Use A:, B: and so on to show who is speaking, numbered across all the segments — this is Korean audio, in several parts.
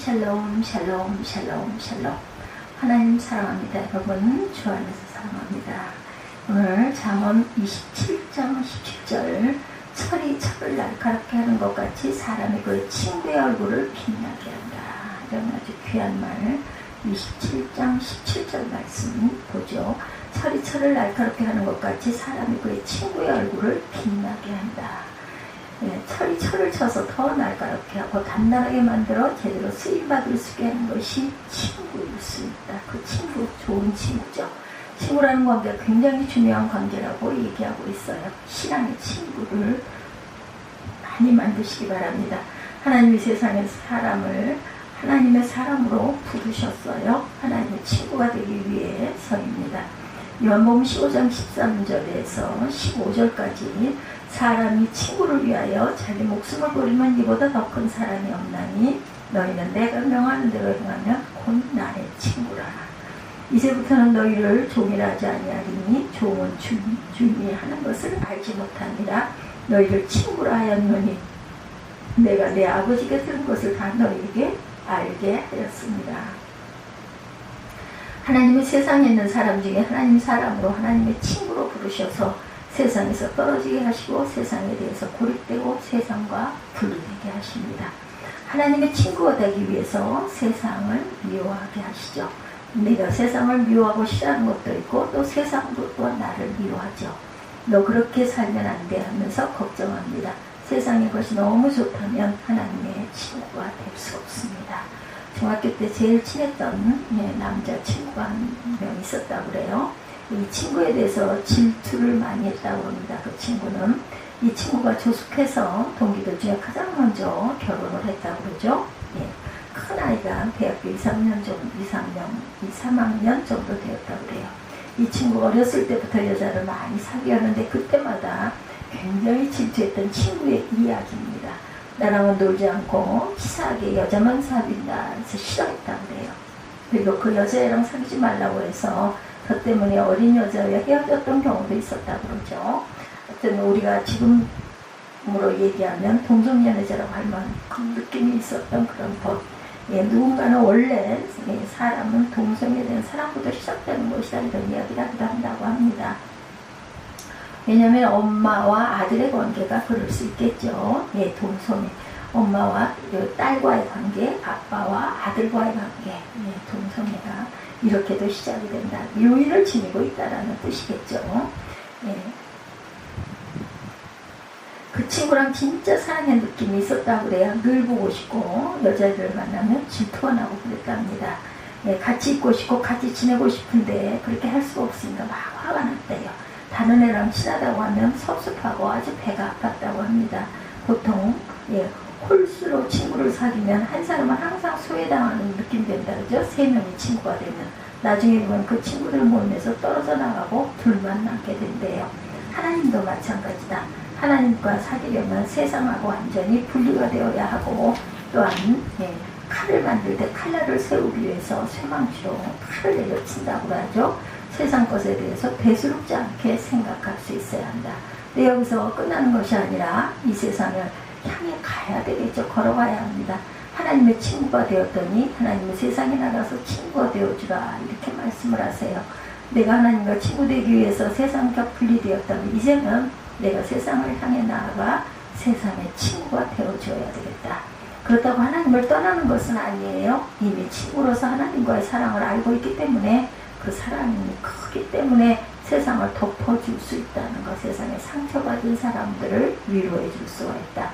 A: 샬롬 샬롬 샬롬 샬롬. 하나님 사랑합니다. 여러분 주 안에서 사랑합니다. 오늘 잠언 27장 17절 철이 철을 날카롭게 하는 것 같이 사람이 그 친구의 얼굴을 빛나게 한다. 이런 아주 귀한 말 27장 17절 말씀 보죠. 철이 철을 날카롭게 하는 것 같이 사람이 그의 친구의 얼굴을 빛나게 한다. 철이 철을 쳐서 더 날카롭게 하고 단단하게 만들어 제대로 쓰임받을 수 있게 하는 것이 친구일 수 있다. 그 친구, 좋은 친구죠. 친구라는 관계가 굉장히 중요한 관계라고 얘기하고 있어요. 신앙의 친구를 많이 만드시기 바랍니다. 하나님이 세상의 사람을 하나님의 사람으로 부르셨어요. 하나님의 친구가 되기 위해서입니다. 요한복음 15장 13절에서 15절까지 사람이 친구를 위하여 자기 목숨을 버리면 이보다 더 큰 사람이 없나니 너희는 내가 명하는 대로 행하면 곧 나의 친구라. 이제부터는 너희를 종이라 하지 아니하리니 종은 주인이 하는 것을 알지 못하니라. 너희를 친구라 하였노니 내가 내 아버지께 들은 것을 다 너희에게 알게 하였습니다. 하나님이 세상에 있는 사람 중에 하나님 사람으로 하나님의 친구로 부르셔서 세상에서 떨어지게 하시고 세상에 대해서 고립되고 세상과 분리되게 하십니다. 하나님의 친구가 되기 위해서 세상을 미워하게 하시죠. 내가 세상을 미워하고 싫어하는 것도 있고 또 세상도 또한 나를 미워하죠. 너 그렇게 살면 안 돼 하면서 걱정합니다. 세상의 것이 너무 좋다면 하나님의 친구가 될 수 없습니다. 중학교 때 제일 친했던 남자 친구가 한 명 있었다고 그래요. 이 친구에 대해서 질투를 많이 했다고 합니다. 그 친구는 이 친구가 조숙해서 동기들 중에 가장 먼저 결혼을 했다고 그러죠. 큰 아이가 대학교 3학년 정도 되었다고 그래요. 이 친구가 어렸을 때부터 여자를 많이 사귀었는데 그때마다 굉장히 질투했던 친구의 이야기입니다. 나랑은 놀지 않고 치사하게 여자만 사귄다 해서 싫어했다고 그래요. 그리고 그 여자애랑 사귀지 말라고 해서 저 때문에 어린 여자와 헤어졌던 경우도 있었다고 그러죠. 하여튼 우리가 지금으로 얘기하면 동성연애자라고 할 만한 그 느낌이 있었던 그런 법. 누군가는 원래 사람은 동성에 대한 사랑부터 시작되는 것이다 이런 이야기를 하기도 한다고 합니다. 왜냐하면 엄마와 아들의 관계가 그럴 수 있겠죠. 동성애. 엄마와 딸과의 관계, 아빠와 아들과의 관계, 동성애가 이렇게도 시작이 된다. 요인을 지니고 있다라는 뜻이겠죠. 그 친구랑 진짜 사랑의 느낌이 있었다고 그래요. 늘 보고 싶고 여자들을 만나면 질투가 나고 그랬답니다. 같이 있고 싶고 같이 지내고 싶은데 그렇게 할 수가 없으니까 막 화가 났대요. 다른 애랑 친하다고 하면 섭섭하고 아주 배가 아팠다고 합니다. 보통 홀수로 친구를 사귀면 한 사람은 항상 소외당하는 느낌 된다 그러죠. 3명이 친구가 되면 나중에 보면 그 친구들 모임에서 떨어져 나가고 둘만 남게 된대요. 하나님도 마찬가지다. 하나님과 사귀려면 세상하고 완전히 분리가 되어야 하고 또한 칼을 만들 때 칼날을 세우기 위해서 쇠망치로 칼을 내려친다고 하죠. 세상 것에 대해서 대수롭지 않게 생각할 수 있어야 한다. 근데 여기서 끝나는 것이 아니라 이 세상을 향해 가야 되겠죠. 걸어가야 합니다. 하나님의 친구가 되었더니 하나님의 세상에 나가서 친구가 되어주라 이렇게 말씀을 하세요. 내가 하나님과 친구 되기 위해서 세상과 분리되었다면 이제는 내가 세상을 향해 나아가 세상의 친구가 되어줘야 되겠다. 그렇다고 하나님을 떠나는 것은 아니에요. 이미 친구로서 하나님과의 사랑을 알고 있기 때문에 그 사랑이 크기 때문에 세상을 덮어줄 수 있다는 것. 세상에 상처받은 사람들을 위로해 줄 수가 있다.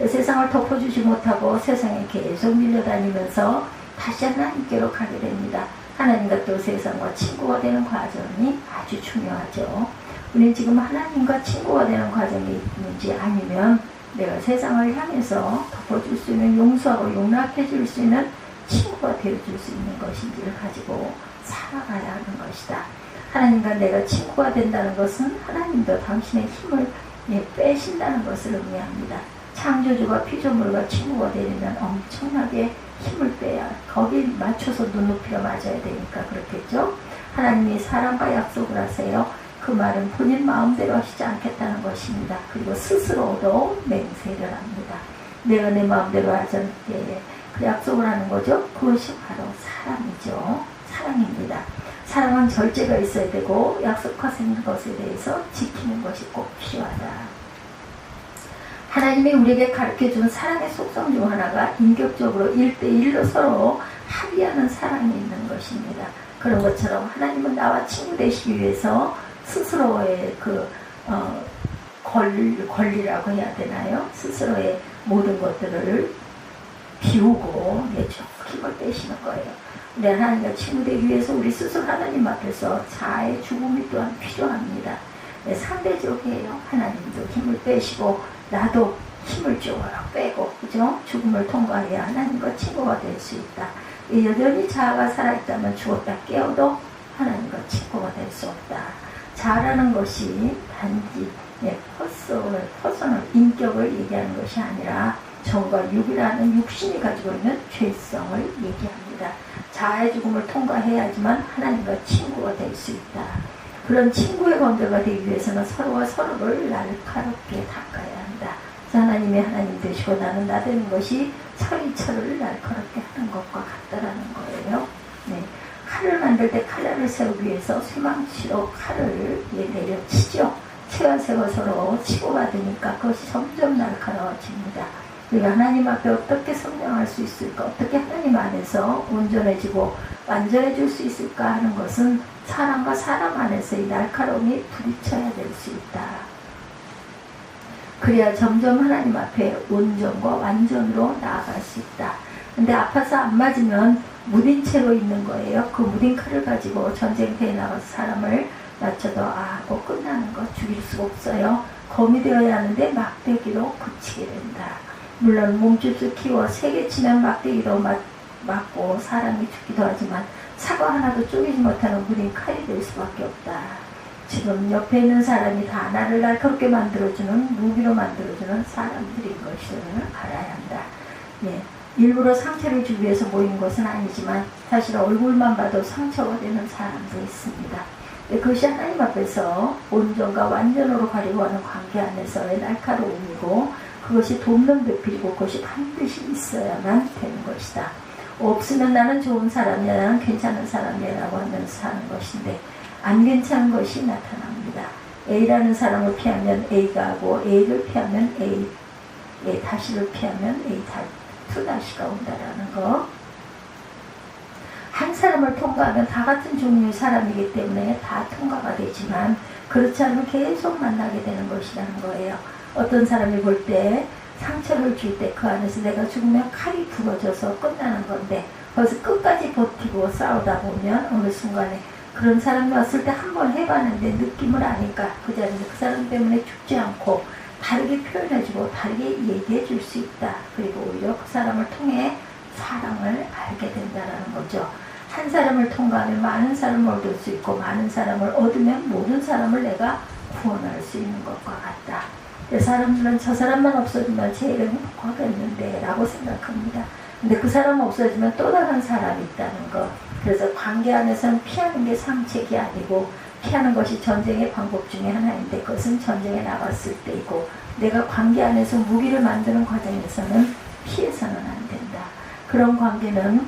A: 세상을 덮어주지 못하고 세상에 계속 밀려다니면서 다시 하나님께로 가게 됩니다. 하나님과 또 세상과 친구가 되는 과정이 아주 중요하죠. 우리는 지금 하나님과 친구가 되는 과정이 있는지 아니면 내가 세상을 향해서 덮어줄 수 있는 용서하고 용납해 줄 수 있는 친구가 되어줄 수 있는 것인지를 가지고 살아가야 하는 것이다. 하나님과 내가 친구가 된다는 것은 하나님도 당신의 힘을 빼신다는 것을 의미합니다. 창조주가 피조물과 친구가 되려면 엄청나게 힘을 빼야 거기에 맞춰서 눈높이가 맞아야 되니까 그렇겠죠. 하나님이 사람과 약속을 하세요. 그 말은 본인 마음대로 하시지 않겠다는 것입니다. 그리고 스스로도 맹세를 합니다. 내가 내 마음대로 하지 않게 그 약속을 하는 거죠. 그것이 바로 사랑이죠. 사랑입니다. 사랑은 절제가 있어야 되고 약속하신 것에 대해서 지키는 것이 꼭 필요하다. 하나님이 우리에게 가르쳐준 사랑의 속성 중 하나가 인격적으로 1대1로 서로 합의하는 사랑이 있는 것입니다. 그런 것처럼 하나님은 나와 친구 되시기 위해서 스스로의 권리라고 해야 되나요? 스스로의 모든 것들을 비우고 쭉 힘을 빼시는 거예요. 우리 하나님과 친구 되기 위해서 우리 스스로 하나님 앞에서 자아의 죽음이 또한 필요합니다. 상대적이에요. 하나님도 힘을 빼시고 나도 힘을 쭉 빼고, 그죠? 죽음을 통과해야 하나님과 친구가 될 수 있다. 여전히 자아가 살아있다면 죽었다 깨어도 하나님과 친구가 될 수 없다. 자아라는 것이 단지 퍼스널, 인격을 얘기하는 것이 아니라 정과 육이라는 육신이 가지고 있는 죄성을 얘기합니다. 자아의 죽음을 통과해야지만 하나님과 친구가 될 수 있다. 그런 친구의 관계가 되기 위해서는 서로가 서로를 날카롭게 닦아야 한다. 하나님이 하나님 되시고 나는 나 되는 것이 철이 철을 날카롭게 하는 것과 같다라는 거예요. 네. 칼을 만들 때 칼날을 세우기 위해서 쇠망치로 칼을 내려치죠. 채와 새가 서로 치고받으니까 그것이 점점 날카로워집니다. 우리가 하나님 앞에 어떻게 성장할 수 있을까, 어떻게 하나님 안에서 온전해지고 완전해질 수 있을까 하는 것은 사람과 사람 안에서의 날카로움이 부딪혀야 될 수 있다. 그래야 점점 하나님 앞에 온전과 완전으로 나아갈 수 있다. 근데 아파서 안 맞으면 무딘 채로 있는 거예요. 그 무딘 칼을 가지고 전쟁터에 나가서 사람을 맞춰도 하고 끝나는 거 죽일 수가 없어요. 검이 되어야 하는데 막대기로 붙이게 된다. 물론 몸집을 키워 세게 치면 막대기로 맞고 사람이 죽기도 하지만 사과 하나도 쪼개지 못하는 무딘 칼이 될 수밖에 없다. 지금 옆에 있는 사람이 다 나를 날카롭게 만들어주는, 무기로 만들어주는 사람들인 것을 알아야 한다. 예, 일부러 상처를 주기 위해서 모인 것은 아니지만 사실 얼굴만 봐도 상처가 되는 사람도 있습니다. 그것이 하나님 앞에서 온전과 완전으로 가려고 하는 관계 안에서의 날카로움이고 그것이 돕는 배필이고 그것이 반드시 있어야만 되는 것이다. 없으면 나는 좋은 사람이야, 나는 괜찮은 사람이야 라고 하면서 사는 것인데 안 괜찮은 것이 나타납니다. A라는 사람을 피하면 A가 하고 A를 피하면 A 다시를 피하면 A 다시가 온다라는 거. 한 사람을 통과하면 다 같은 종류의 사람이기 때문에 다 통과가 되지만 그렇지 않으면 계속 만나게 되는 것이라는 거예요. 어떤 사람이 볼 때 상처를 줄 때 그 안에서 내가 죽으면 칼이 부러져서 끝나는 건데 거기서 끝까지 버티고 싸우다 보면 어느 순간에 그런 사람이 왔을 때 한 번 해봤는데 느낌을 아니까 그 자리에서 그 사람 때문에 죽지 않고 다르게 표현해주고 다르게 얘기해 줄 수 있다. 그리고 오히려 그 사람을 통해 사랑을 알게 된다는 거죠. 한 사람을 통과하면 많은 사람을 얻을 수 있고 많은 사람을 얻으면 모든 사람을 내가 구원할 수 있는 것과 같다. 사람들은 저 사람만 없어지면 제일 행복하겠는데 라고 생각합니다. 근데 그 사람 없어지면 또 다른 사람이 있다는 것. 그래서 관계 안에서는 피하는 게 상책이 아니고 피하는 것이 전쟁의 방법 중에 하나인데 그것은 전쟁에 나갔을 때이고 내가 관계 안에서 무기를 만드는 과정에서는 피해서는 안 된다. 그런 관계는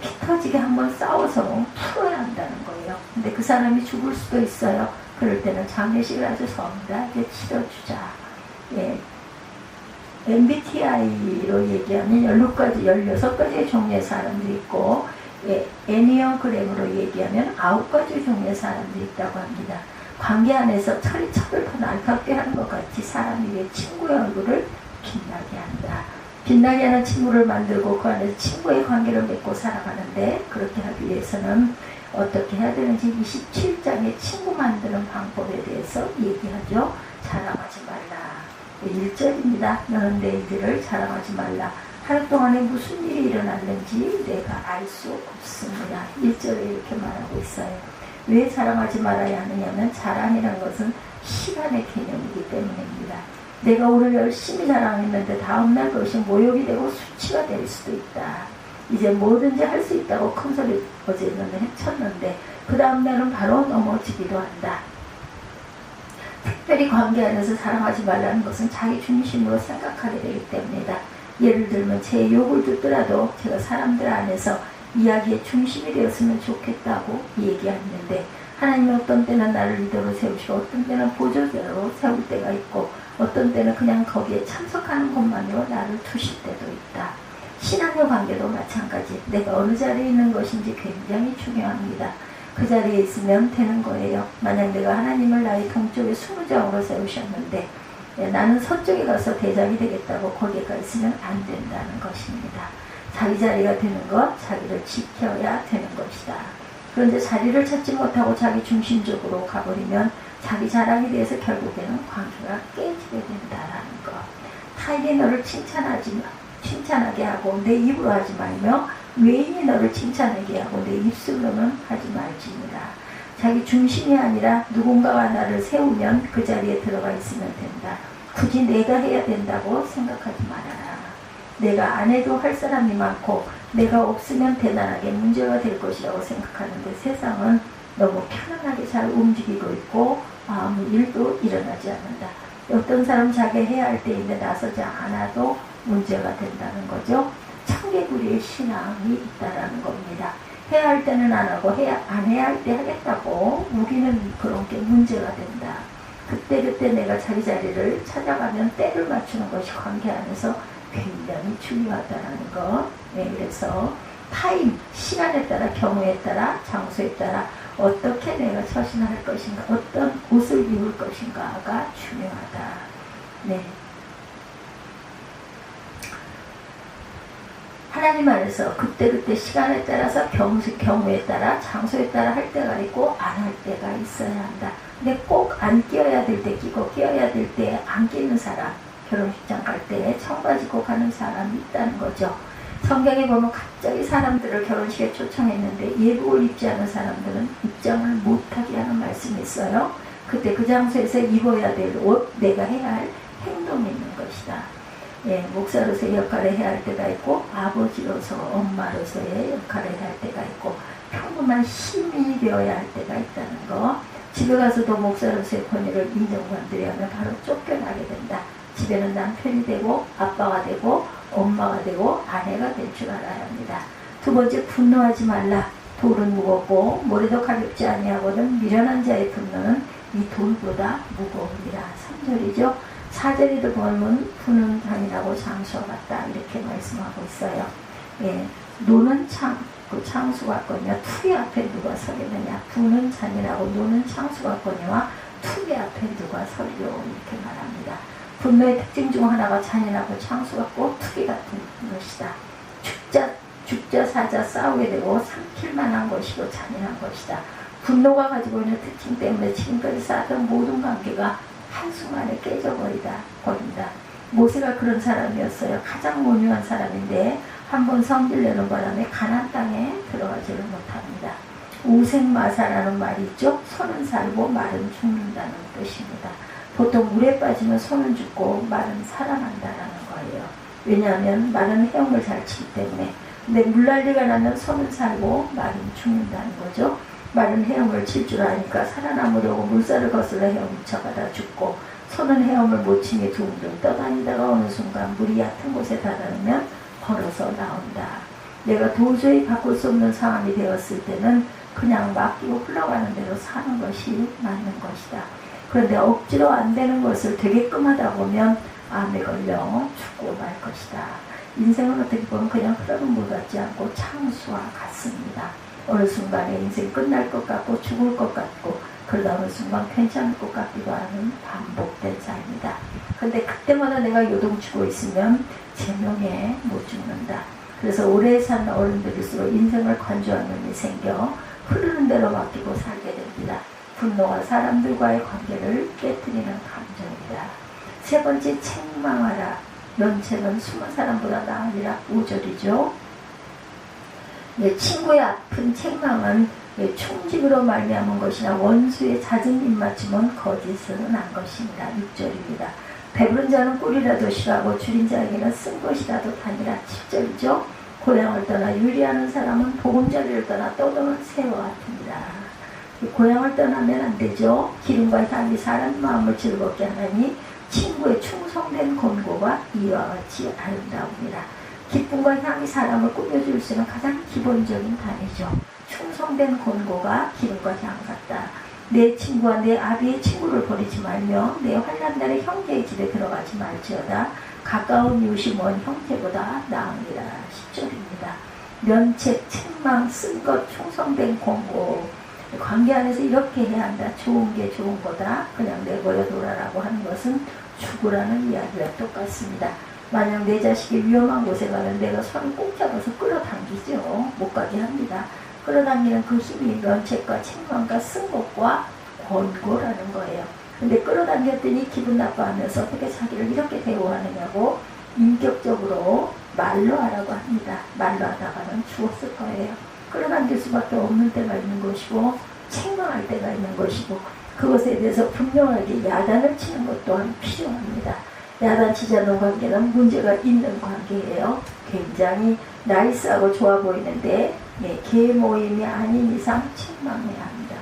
A: 피 터지게 한번 싸워서 풀어야 한다는 거예요. 근데 그 사람이 죽을 수도 있어요. 그럴 때는 장례식을 아주 성대하게 치러주자. 예. MBTI로 얘기하면 16가지의 종류의 사람들이 있고 애니어그램으로 얘기하면 9가지 종류의 사람들이 있다고 합니다. 관계 안에서 철이 더 날카롭게 하는 것 같이 사람이 왜 친구의 얼굴을 빛나게 한다. 빛나게 하는 친구를 만들고 그 안에서 친구의 관계를 맺고 살아가는데 그렇게 하기 위해서는 어떻게 해야 되는지 27장의 친구 만드는 방법에 대해서 얘기하죠. 자랑하지 말라. 1절입니다. 너는 내 일들을 자랑하지 말라. 하루 동안에 무슨 일이 일어났는지 내가 알 수 없습니다. 1절에 이렇게 말하고 있어요. 왜 자랑하지 말아야 하느냐면 자랑이라는 것은 시간의 개념이기 때문입니다. 내가 오늘 열심히 자랑했는데 다음날 그것이 모욕이 되고 수치가 될 수도 있다. 이제 뭐든지 할 수 있다고 큰소리 어제 쳤는데 그 다음날은 바로 넘어지기도 한다. 특별히 관계 안에서 사랑하지 말라는 것은 자기 중심으로 생각하게 되기 때문이다. 예를 들면 제 욕을 듣더라도 제가 사람들 안에서 이야기의 중심이 되었으면 좋겠다고 얘기하는데, 하나님은 어떤 때는 나를 리더로 세우시고 어떤 때는 보조자로 세울 때가 있고 어떤 때는 그냥 거기에 참석하는 것만으로 나를 두실 때도 있다. 신앙의 관계도 마찬가지. 내가 어느 자리에 있는 것인지 굉장히 중요합니다. 그 자리에 있으면 되는 거예요. 만약 내가 하나님을 나의 동쪽에 수무장으로 세우셨는데 나는 서쪽에 가서 대장이 되겠다고 거기에 가 있으면 안 된다는 것입니다. 자기 자리가 되는 것, 자기를 지켜야 되는 것이다. 그런데 자리를 찾지 못하고 자기 중심적으로 가버리면 자기 자랑에 대해서 결국에는 관계가 깨지게 된다라는 것. 타인이 너를 칭찬하게 하고 내 입으로 하지 말며 외인이 너를 칭찬하게 하고 내 입술로는 하지 말지니라. 자기 중심이 아니라 누군가가 나를 세우면 그 자리에 들어가 있으면 된다. 굳이 내가 해야 된다고 생각하지 말아라. 내가 안 해도 할 사람이 많고 내가 없으면 대단하게 문제가 될 것이라고 생각하는데 세상은 너무 편안하게 잘 움직이고 있고 아무 일도 일어나지 않는다. 어떤 사람 자기 해야 할 때인데 나서지 않아도 문제가 된다는 거죠. 청개구리의 신앙이 있다라는 겁니다. 해야 할 때는 안 하고 안 해야 할 때 하겠다고 우기는 그런 게 문제가 된다. 그때 내가 자기 자리를 찾아가면 때를 맞추는 것이 관계 안에서 굉장히 중요하다는 거. 네, 그래서 타임, 시간에 따라, 경우에 따라, 장소에 따라 어떻게 내가 처신할 것인가, 어떤 옷을 입을 것인가가 중요하다. 네. 하나님 안에서 그때 시간에 따라서 경우에 따라 장소에 따라 할 때가 있고 안 할 때가 있어야 한다. 근데 꼭 안 끼어야 될 때 끼고 끼어야 될 때 안 끼는 사람, 결혼식장 갈 때 청바지 입고 가는 사람이 있다는 거죠. 성경에 보면 갑자기 사람들을 결혼식에 초청했는데 예복을 입지 않은 사람들은 입장을 못하게 하는 말씀이 있어요. 그때 그 장소에서 입어야 될 옷, 내가 해야 할 행동이 있는 것이다. 예, 목사로서의 역할을 해야 할 때가 있고 아버지로서 엄마로서의 역할을 해야 할 때가 있고 평범한 시민이 되어야 할 때가 있다는 거. 집에 가서도 목사로서의 권위를 인정받으려 하면 바로 쫓겨나게 된다. 집에는 남편이 되고 아빠가 되고 엄마가 되고 아내가 될 줄 알아야 합니다. 두 번째, 분노하지 말라. 돌은 무겁고 모래도 가볍지 아니하거든 미련한 자의 분노는 이 돌보다 무거우니라. 3절이죠. 4절에도 보면 부는 잔이라고 장수와 같다 이렇게 말씀하고 있어요. 예, 노는 그 창수 같거니와 투기 앞에 누가 서겠느냐. 부는 잔이라고 노는 창수 같거니와 투기 앞에 누가 서리요 이렇게 말합니다. 분노의 특징 중 하나가 잔인하고 창수 같고 투기 같은 것이다. 죽자 사자 싸우게 되고 삼킬 만한 것이고 잔인한 것이다. 분노가 가지고 있는 특징 때문에 지금까지 쌓았던 모든 관계가 한순간에 깨져버린다. 모세가 그런 사람이었어요. 가장 온유한 사람인데 한번 성질내는 바람에 가나안 땅에 들어가지를 못합니다. 우생마사라는 말이 있죠. 손은 살고 말은 죽는다는 뜻입니다. 보통 물에 빠지면 손은 죽고 말은 살아난다라는 거예요. 왜냐하면 말은 헤엄을 잘 치기 때문에. 근데 물난리가 나면 손은 살고 말은 죽는다는 거죠. 말은 헤엄을 칠 줄 아니까 살아남으려고 물살을 거슬러 헤엄을 쳐가다 죽고, 손은 헤엄을 못 치니 둥둥 떠다니다가 어느 순간 물이 얕은 곳에 다다르면 걸어서 나온다. 내가 도저히 바꿀 수 없는 상황이 되었을 때는 그냥 맡기고 흘러가는 대로 사는 것이 맞는 것이다. 그런데 억지로 안 되는 것을 되게끔 하다 보면 암에 걸려 죽고 말 것이다. 인생은 어떻게 보면 그냥 흐르는 물 같지 않고 창수와 같습니다. 어느 순간에 인생 끝날 것 같고 죽을 것 같고 그러다 어느 순간 괜찮을 것 같기도 하는 반복된 삶이다. 근데 그때마다 내가 요동치고 있으면 제 명에 못 죽는다. 그래서 오래 산 어른들일수록 인생을 관조한 놈이 생겨 흐르는 대로 맡기고 살게 됩니다. 분노가 사람들과의 관계를 깨뜨리는 감정이다. 세 번째, 책망하라. 면책은 숨은 사람보다 나으리라. 5절이죠. 친구의 아픈 책망은 충직으로 말미암은 것이나 원수의 잦은 입맞춤은 거짓으로 난 것입니다. 6절입니다. 배부른 자는 꿀이라도 싫어하고 줄인 자에게는 쓴 것이라도 다니라. 7절이죠. 고향을 떠나 유리하는 사람은 보금자리를 떠나 떠도는 새와 같습니다. 고향을 떠나면 안 되죠. 기름과 향이 사람 마음을 즐겁게 하나니 친구의 충성된 권고가 이와 같이 아름다웁니다. 기쁨과 향이 사람을 꾸며줄 수 있는 가장 기본적인 단위죠. 충성된 권고가 기름과 향 같다. 내 친구와 내 아비의 친구를 버리지 말며 내 환난 날에 형제의 집에 들어가지 말지어다. 가까운 이웃이 먼 형제보다 나으니라. 10절입니다. 면책, 책망, 쓴 것, 충성된 권고. 관계 안에서 이렇게 해야 한다. 좋은 게 좋은 거다. 그냥 내버려 둬라라고 하는 것은 죽으라는 이야기와 똑같습니다. 만약 내 자식이 위험한 곳에 가면 내가 손을 꼭 잡아서 끌어당기죠. 못 가게 합니다. 끌어당기는 그 힘이 면책과 책망과 쓴 것과 권고라는 거예요. 근데 끌어당겼더니 기분 나빠하면서 어떻게 자기를 이렇게 대우하느냐고 인격적으로 말로 하라고 합니다. 말로 하다가는 죽었을 거예요. 끌어당길 수밖에 없는 때가 있는 것이고 책망할 때가 있는 것이고 그것에 대해서 분명하게 야단을 치는 것 또한 필요합니다. 야단치지 않는 관계는 문제가 있는 관계예요. 굉장히 나이스하고 좋아 보이는데 개 모임이 아닌 이상 책망해야 합니다.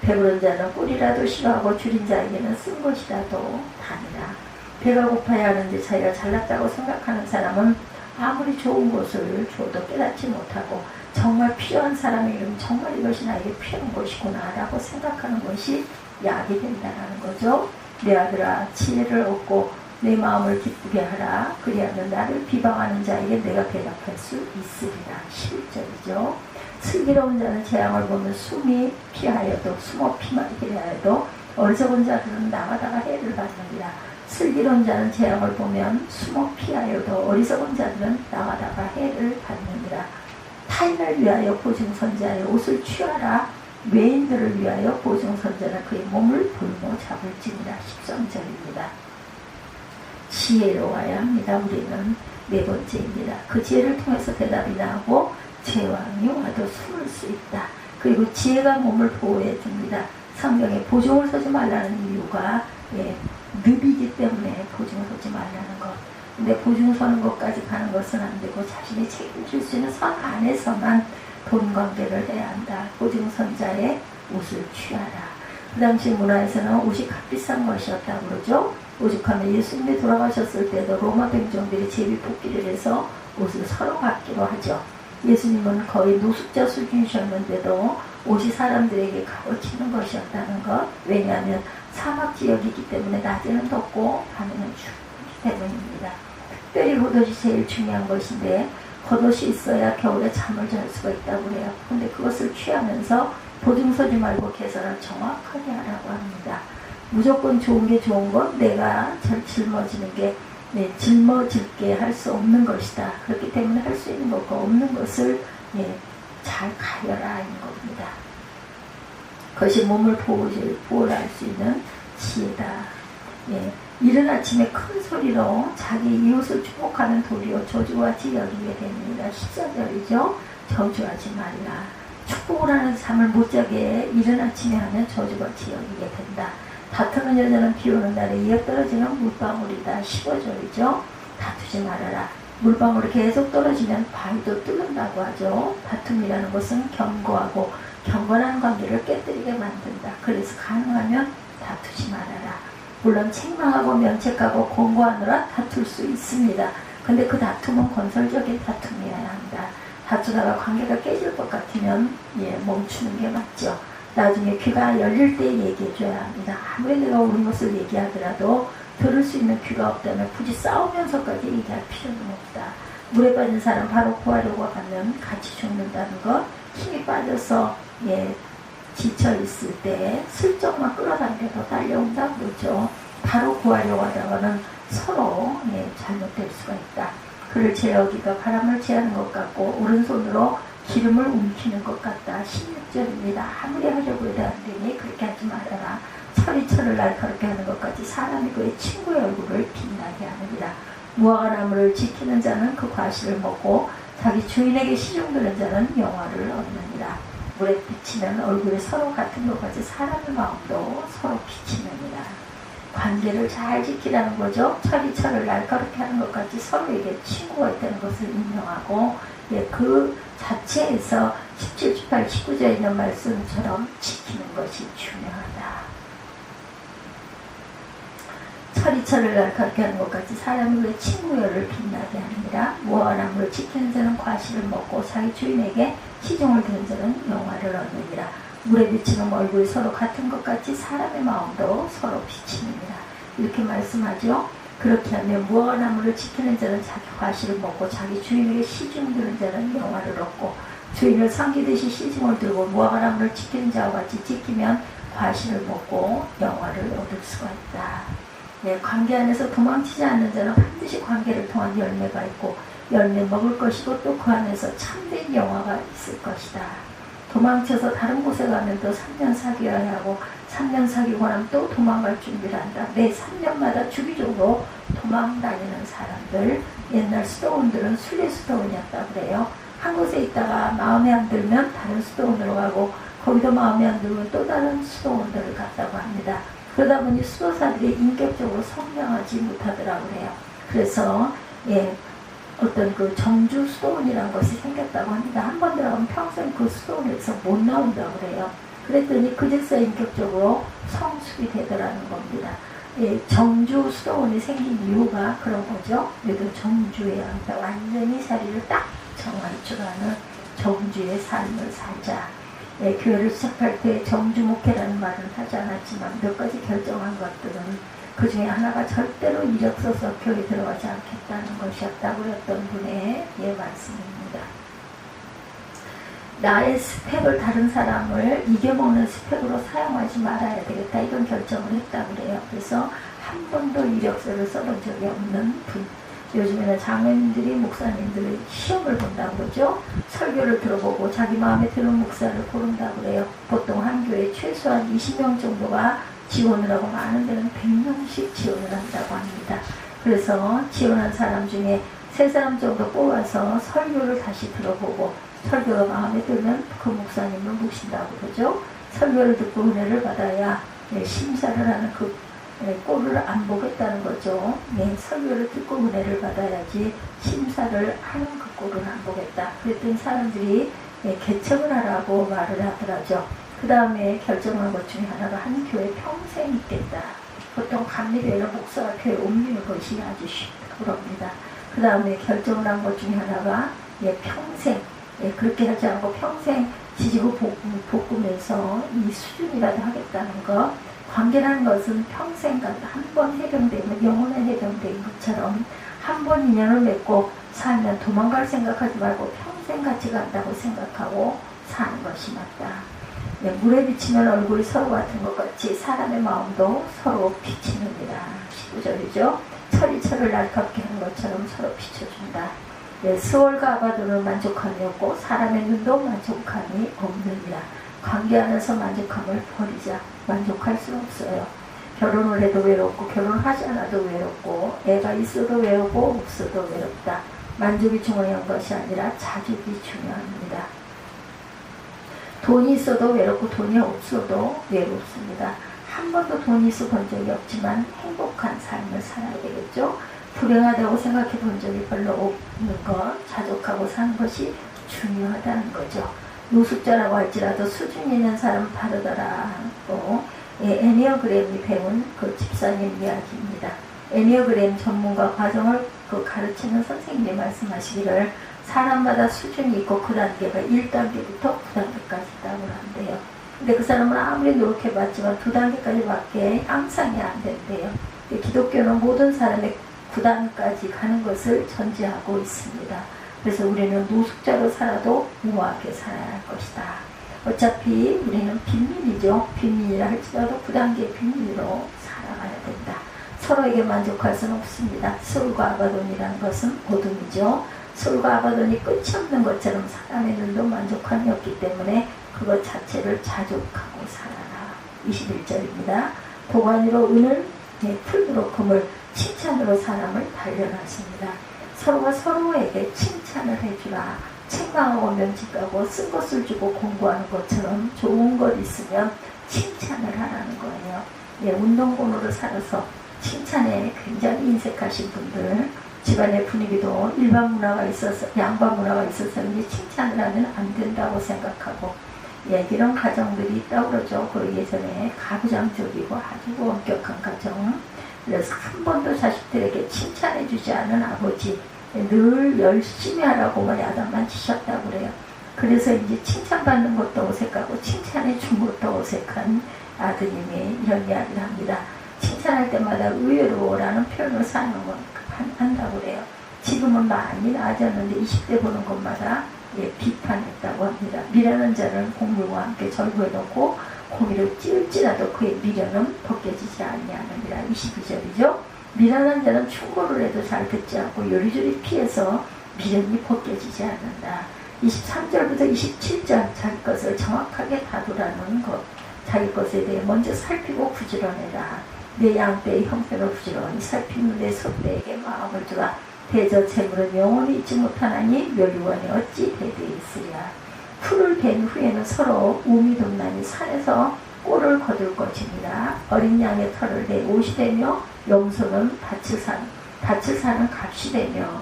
A: 배부른 자는 꿀이라도 싫어하고 줄인 자에게는 쓴 것이라도 다니라. 배가 고파야 하는데 자기가 잘났다고 생각하는 사람은 아무리 좋은 것을 줘도 깨닫지 못하고 정말 필요한 사람의 이름, 정말 이것이 나에게 필요한 것이구나 라고 생각하는 것이 약이 된다는 거죠. 내 아들아, 지혜를 얻고 내 마음을 기쁘게 하라. 그리하면 나를 비방하는 자에게 내가 대답할 수 있으리라. 11절이죠. 슬기로운 자는 재앙을 보면 숨이 피하여도 숨어 피하게 하여도 어리석은 자들은 나가다가 해를 받느니라. 슬기로운 자는 재앙을 보면 숨어 피하여도 어리석은 자들은 나가다가 해를 받느니라. 타인을 위하여 보증선자의 옷을 취하라. 외인들을 위하여 보증선자는 그의 몸을 볼모 잡을지니라. 13절입니다. 지혜로워야 합니다. 우리는 네 번째입니다. 그 지혜를 통해서 대답이 나오고 제왕이 와도 숨을 수 있다. 그리고 지혜가 몸을 보호해 줍니다. 성경에 보증을 서지 말라는 이유가 늪이기 때문에 보증을 서지 말라는 것. 근데 보증 서는 것까지 가는 것은 안 되고 자신이 책임질 수 있는 선 안에서만 돈 관계를 해야 한다. 보증선자의 옷을 취하라. 그 당시 문화에서는 옷이 값비싼 것이었다고 그러죠. 오죽하면 예수님이 돌아가셨을 때도 로마 병정들이 제비 뽑기를 해서 옷을 서로 갖기로 하죠. 예수님은 거의 노숙자 수준이셨는데도 옷이 사람들에게 값어치는 것이었다는 것. 왜냐하면 사막 지역이기 때문에 낮에는 덥고 밤에는 춥기 때문입니다. 특별히 겉옷이 제일 중요한 것인데 겉옷이 있어야 겨울에 잠을 잘 수가 있다고 그래요. 근데 그것을 취하면서 보증 서지 말고 계산을 정확하게 하라고 합니다. 무조건 좋은 게 좋은 건 내가 잘 짊어지는 게 짊어질게 할 수 없는 것이다. 그렇기 때문에 할 수 있는 것과 없는 것을 잘 가려라 하는 겁니다. 그것이 몸을 보호할 수 있는 지혜다. 이른 아침에 큰 소리로 자기 이웃을 축복하는 도리어 저주하지 여기게 됩니다. 14절이죠. 저주하지 말라. 축복을 하는 잠을 못 자게 이른 아침에 하면 저주같이 여기게 된다. 다투는 여자는 비 오는 날에 이어 떨어지는 물방울이다. 15절이죠. 다투지 말아라. 물방울이 계속 떨어지면 바위도 뚫는다고 하죠. 다툼이라는 것은 견고하고 경건한 관계를 깨뜨리게 만든다. 그래서 가능하면 다투지 말아라. 물론 책망하고 면책하고 권고하느라 다툴 수 있습니다. 근데 그 다툼은 건설적인 다툼이어야 한다. 다투다가 관계가 깨질 것 같으면 멈추는 게 맞죠. 나중에 귀가 열릴 때 얘기해줘야 합니다. 아무리 내가 옳은 것을 얘기하더라도 들을 수 있는 귀가 없다면 굳이 싸우면서까지 얘기할 필요는 없다. 물에 빠진 사람 바로 구하려고 하면 같이 죽는다는 것. 힘이 빠져서 지쳐있을 때 슬쩍만 끌어당겨서 달려온다고 그러죠. 바로 구하려고 하다가는 서로 잘못될 수가 있다. 그를 제어기가 바람을 제하는 것 같고 오른손으로 기름을 움키는 것 같다. 16절입니다. 아무리 하려고 해도 안 되니 그렇게 하지 말아라. 철이 날카롭게 하는 것까지 사람이 그의 친구의 얼굴을 빛나게 하느니라. 무화과 나무를 지키는 자는 그 과실을 먹고 자기 주인에게 시중드는 자는 영화를 얻느니라. 물에 비치면 얼굴이 서로 같은 것까지 사람의 마음도 서로 비치느니라. 관계를 잘 지키라는 거죠. 철을 날카롭게 하는 것까지 서로에게 친구가 있다는 것을 인정하고 그 자체에서 17, 18, 19절에 있는 말씀처럼 지키는 것이 중요하다. 철이 철을 날카롭게 하는 것 같이 사람이 그 친구여를 빛나게 하느니라. 무화과나무를 지키는 자는 과실을 먹고 자기 주인에게 시중을 드는 자는 영화를 얻느니라. 물에 비치는 얼굴이 서로 같은 것 같이 사람의 마음도 서로 비치느니라. 이렇게 말씀하죠. 그렇게 하면 무화과나무를 지키는 자는 자기 과실을 먹고 자기 주인에게 시중 드는 자는 영화를 얻고, 주인을 섬기듯이 시중을 들고 무화과나무를 지키는 자와 같이 지키면 과실을 먹고 영화를 얻을 수가 있다. 네, 관계 안에서 도망치지 않는 자는 반드시 관계를 통한 열매가 있고 열매 먹을 것이고 또 그 안에서 참된 영화가 있을 것이다. 도망쳐서 다른 곳에 가면 또 3년 사귀어야 하고 3년 사귀고 나면 또 도망갈 준비를 한다. 매 3년마다 주기적으로 도망다니는 사람들, 옛날 수도원들은 순례 수도원이었다 그래요. 한 곳에 있다가 마음에 안 들면 다른 수도원으로 가고 거기도 마음에 안 들면 또 다른 수도원들을 갔다고 합니다. 그러다 보니 수도사들이 인격적으로 성장하지 못하더라고 그래요. 그래서 어떤 그 정주 수도원이라는 것이 생겼다고 합니다. 한 번 들어가면 평생 그 수도원에서 못 나온다고 그래요. 그랬더니 그제서 인격적으로 성숙이 되더라는 겁니다. 정주 수도원이 생긴 이유가 그런 거죠. 우리도 정주해야 합니다. 완전히 자리를 딱 정할 줄 아는 정주의 삶을 살자. 교회를 시작할 때 정주 목회라는 말은 하지 않았지만 몇 가지 결정한 것들은 그 중에 하나가 절대로 이력 써서 교회 들어가지 않겠다는 것이었다고 했던 분의 말씀입니다. 나의 스펙을 다른 사람을 이겨먹는 스펙으로 사용하지 말아야 되겠다, 이런 결정을 했다고 그래요. 그래서 한 번도 이력서를 써본 적이 없는 분. 요즘에는 장로님들이 목사님들이 시험을 본다고 그러죠. 설교를 들어보고 자기 마음에 드는 목사를 고른다고 그래요. 보통 한 교회에 최소한 20명 정도가 지원을 하고 많은 데는 100명씩 지원을 한다고 합니다. 그래서 지원한 사람 중에 3사람 정도 뽑아서 설교를 다시 들어보고 설교가 마음에 들면 그 목사님을 모신다고 그러죠. 설교를 듣고 은혜를 받아야 심사를 하는 그 꼴을 안 보겠다는 거죠. 설교를 듣고 은혜를 받아야지 심사를 하는 그 꼴을 안 보겠다. 그랬더니 사람들이 개척을 하라고 말을 하더라죠. 그 다음에 결정한 것 중에 하나가 한 교회 평생 있겠다. 보통 감리교회는 목사가 교회 옮기는 것이 아주 쉽다고 그럽니다. 그 다음에 결정을 한 것 중에 하나가 평생, 그렇게 하지 않고 평생 지지고 볶으면서 이 수준이라도 하겠다는 것. 관계라는 것은 평생 간다. 한 번 해병되면 영원한 해병된 것처럼 한 번 인연을 맺고 살면 도망갈 생각하지 말고 평생 같이 간다고 생각하고 사는 것이 맞다. 물에 비치면 얼굴이 서로 같은 것 같이 사람의 마음도 서로 비치느니라. 19절이죠. 철이 철을 날카롭게 하는 것처럼 서로 비춰준다. 스월과 아바도는 만족함이 없고 사람의 눈도 만족함이 없느니라. 관계 안에서 만족함을 버리자. 만족할 수 없어요. 결혼을 해도 외롭고 결혼하지 않아도 외롭고 애가 있어도 외롭고 없어도 외롭다. 만족이 중요한 것이 아니라 자족이 중요합니다. 돈이 있어도 외롭고 돈이 없어도 외롭습니다. 한 번도 돈이 있어 본 적이 없지만 행복한 삶을 살아야 되겠죠. 불행하다고 생각해 본 적이 별로 없는 것, 자족하고 사는 것이 중요하다는 거죠. 노숙자라고 할지라도 수준 있는 사람은 다르더라 하고 애니어그램이 배운 그 집사님 이야기입니다. 애니어그램 전문가 과정을 가르치는 선생님이 말씀하시기를 사람마다 수준이 있고 그 단계가 1단계부터 9단계까지 있다고 한대요. 근데 그 사람은 아무리 노력해봤지만 2단계까지밖에 암상이 안 된대요. 기독교는 모든 사람의 9단까지 가는 것을 전제하고 있습니다. 그래서 우리는 노숙자로 살아도 우아하게 살아야 할 것이다. 어차피 우리는 빈민이죠. 빈민이라 할지라도 9단계 빈민으로 살아가야 된다. 서로에게 만족할 수는 없습니다. 솔과 아바돈이라는 것은 어둠이죠. 솔과 아바돈이 끝이 없는 것처럼 사람의 눈도 만족함이 없기 때문에 그것 자체를 자족하고 살아라. 21절입니다. 도가니로 은을, 풀으로 금을, 칭찬으로 사람을 단련하십니다. 서로가 서로에게 칭찬을 해주라. 책망하고 면직하고 쓴 것을 주고 공부하는 것처럼 좋은 것 있으면 칭찬을 하라는 거예요. 운동권으로 살아서 칭찬에 굉장히 인색하신 분들, 집안의 분위기도 일반 문화가 있어서 양반 문화가 있어서 칭찬을 하면 안 된다고 생각하고 이런 가정들이 있다고 그러죠. 그 예전에 가부장적이고 아주 엄격한 가정, 그래서 한 번도 자식들에게 칭찬해 주지 않은 아버지, 늘 열심히 하라고만 야단만 치셨다고 그래요. 그래서 이제 칭찬받는 것도 어색하고 칭찬해 준 것도 어색한 아드님이 이런 이야기를 합니다. 칭찬할 때마다 의외로라는 표현을 한다고 그래요. 지금은 많이 나아졌는데 20대 보는 것마다 비판했다고 합니다. 미련한 자는 곡물과 함께 절구해 놓고 고기를 찌을지라도 그의 미련은 벗겨지지 아니하느니라. 22절이죠. 미련한 자는 충고를 해도 잘 듣지 않고 요리조리 피해서 미련이 벗겨지지 않는다. 23절부터 27절 자기 것을 정확하게 다루라는 것. 자기 것에 대해 먼저 살피고 부지런해라. 내 양떼의 형편을 부지런히 살피는 내 소떼에게 마음을 두라. 대저 재물은 영원히 잊지 못하나니 멸류관이 어찌 대대있으랴. 풀을 댄 후에는 서로 우미동나니 산에서 꼴을 거둘 것입니다. 어린 양의 털을 내 옷이 되며 염소는 밭을 사는 값이 되며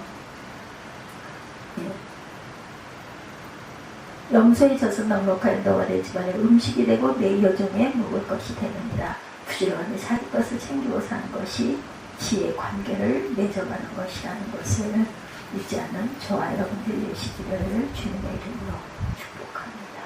A: 염소의 젖은 넉넉한 너와 내 집안의 음식이 되고 내 여종의 먹을 것이 되느니라. 부지런히 자기 것을 챙기고 사는 것이 지의 관계를 맺어가는 것이라는 것을 잊지 않은 저와 여러분들이 되시기를 주님의 이름으로 축복합니다.